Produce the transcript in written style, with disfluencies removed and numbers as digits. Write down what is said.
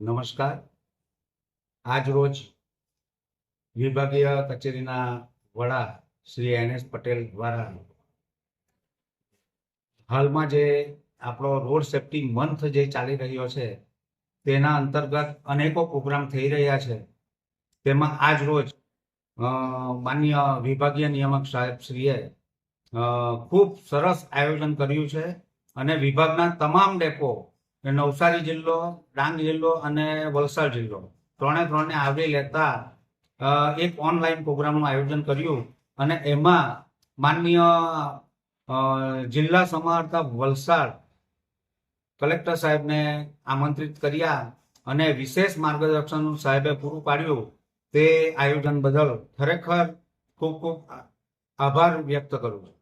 નમસ્કાર. આજ રોજ વિભાગીય કચેરીના વડા શ્રી NS પટેલ દ્વારા હાલમાં જે આપણો રોડ સેફટી મંથ જે ચાલી રહ્યો છે તેના અંતર્ગત અનેકો પ્રોગ્રામ થઈ રહ્યા છે. તેમાં આજ રોજ માનનીય વિભાગીય નિયામક સાહેબ શ્રીએ ખૂબ સરસ આયોજન કર્યું છે અને વિભાગના તમામ ડેપો નવસારી જિલ્લો, ડાંગ જિલ્લો અને વલસાડ જિલ્લો ત્રણે આવરી લેતા એક ઓનલાઈન પ્રોગ્રામનું આયોજન કર્યું અને એમાં માનનીય જિલ્લા સમાહર્તા વલસાડ કલેક્ટર સાહેબને આમંત્રિત કર્યા અને વિશેષ માર્ગદર્શન સાહેબે પૂરું પાડ્યું. તે આયોજન બદલ ખરેખર ખૂબ ખૂબ આભાર વ્યક્ત કરું છું.